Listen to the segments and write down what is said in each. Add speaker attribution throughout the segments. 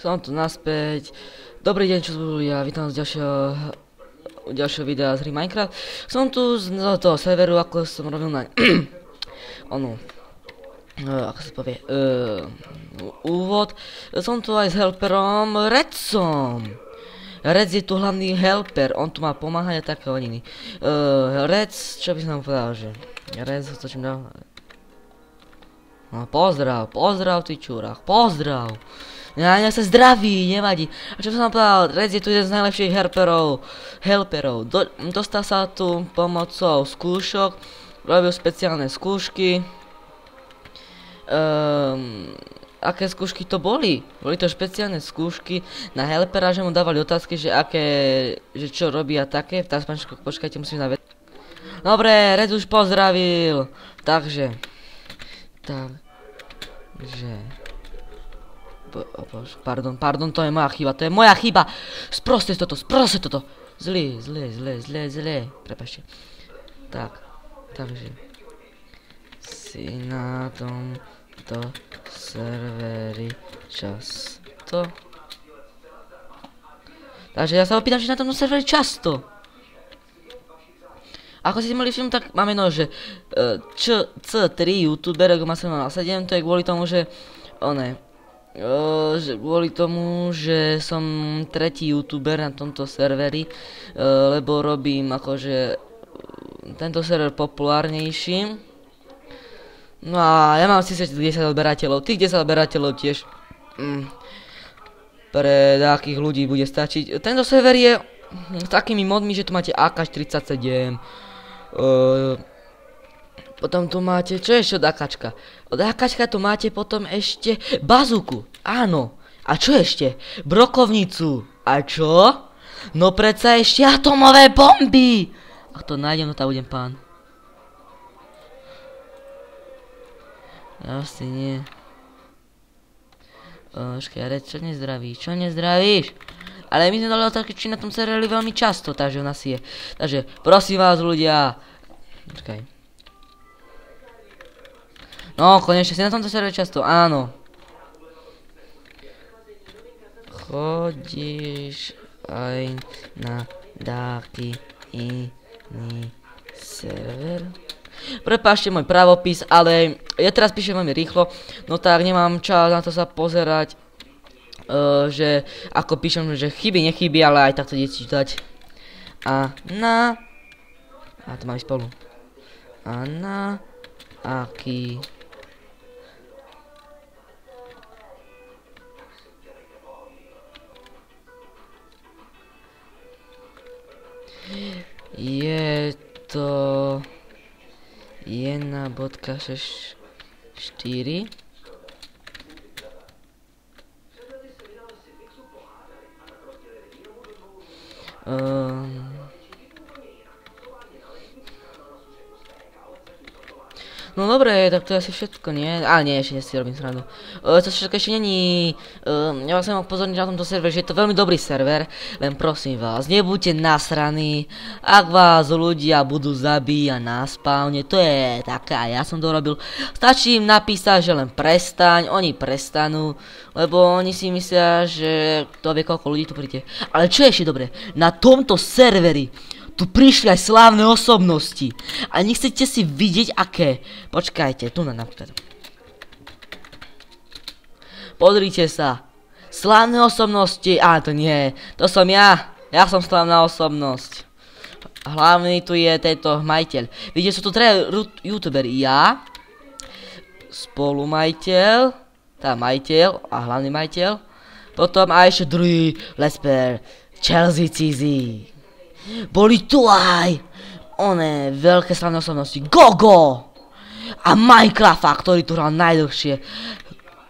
Speaker 1: Som tu naspäť. Dobrý deň, čo ja vítam z ďalšieho videa z hry Minecraft. Som tu z toho serveru, ako som robil na ako sa povie, úvod. Som tu aj s helperom Redsom. Rec je tu hlavný helper, on tu má pomáhať a také hodiny. Rec, čo by som vám povedal, že Rec, to čím dal? No, pozdrav ty čurách, pozdrav. Ja sa zdraví, nevadí. A čo som vám povedal, Rec je tu jeden z najlepších helperov. Dostal sa tu pomocou skúšok, robil špeciálne skúšky. Aké skúšky to boli? Boli to špeciálne skúšky na helpera, že mu dávali otázky, že čo robí a také. Počkajte, musím na Dobre, Rec už pozdravil. Takže pardon, to je moja chyba, Sproste toto. Zlé. Prepačte. Takže si na tomto serveri často. Takže ja sa opýtam, či na tomto serveri často. Ako ste mali film, tak máme že C3 youtuber, ako má 7, to je kvôli tomu, že že som tretí youtuber na tomto serveri, lebo robím akože tento server populárnejší. No a ja mám síce 10 odberateľov, tých 10 odberateľov tiež pre takých ľudí bude stačiť. Tento server je s takými modmi, že tu máte AK-47, potom tu máte, čo je ešte od AKčka? Od AKčka tu máte potom ešte bazooku, áno. A čo ešte? Brokovnicu. A čo? No predsa ešte atomové bomby. Ak to nájdem, no tam budem pán. Asi nie. Škárec, čo nezdravíš? Ale my sme dali otázky, či na tom serveri veľmi často, takže on asi je. Takže, prosím vás ľudia. Počkaj. No, konečne si na tomto serveri často, áno. Chodíš aj na taký iný server? Prepáčte môj pravopis, ale ja teraz píšem veľmi rýchlo, no tak nemám čas na to sa pozerať, že ako píšem, že nechybí, ale aj takto idete čítať. A to máme spolu. A na aký je to 1.4. No dobre, tak to je asi všetko, nie? Ale nie, ešte si robím srandu. To všetko ešte není. Ja vás chcem upozorniť na tomto servere, že je to veľmi dobrý server. Len prosím vás, nebuďte nasraní. Ak vás ľudia budú zabíjať na spawne, to je také, a ja som to robil. Stačí im napísať, že len prestaň, oni prestanú. Lebo oni si myslia, že to vie, koľko ľudí tu príde. Ale čo je ešte dobre? Na tomto serveri tu prišli aj slávne osobnosti. A nechcete si vidieť aké? Počkajte, tu napríklad. Pozrite sa. Slávne osobnosti. To nie. To som ja. Ja som slávna osobnosť. Hlavný tu je tento majiteľ. Vidíte, sú tu traja youtuberi. Ja, spolumajiteľ, majiteľ a hlavný majiteľ. Potom aj ešte druhý lesper, Chelsea Cizy. Boli tu aj veľké slavné osobnosti Gogo a Minecrafta, ktorý tu hral najdlhšie.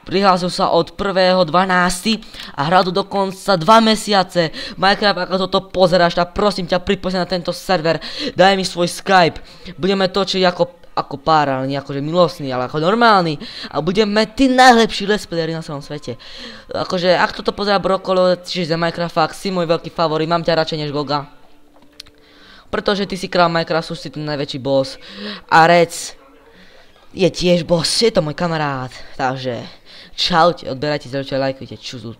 Speaker 1: Prihlásil sa od 1.12. a hral tu dokonca 2 mesiace. Minecraft, ako toto pozeráš, tak prosím ťa, pripoň na tento server, daj mi svoj Skype. Budeme točiť ako pár, ale nie akože milostný, ale ako normálny. A budeme tí najlepší let's playery na celom svete. Akože, ak toto pozerá Brokolo, čiže za Minecraft, si môj veľký favorit, mám ťa radšej než Goga. Pretože ty si král Minecraftu, si ten najväčší boss. A Rec je tiež boss, je to môj kamarát. Takže čaute, odberajte, zdravite, lajkujte, čuzu.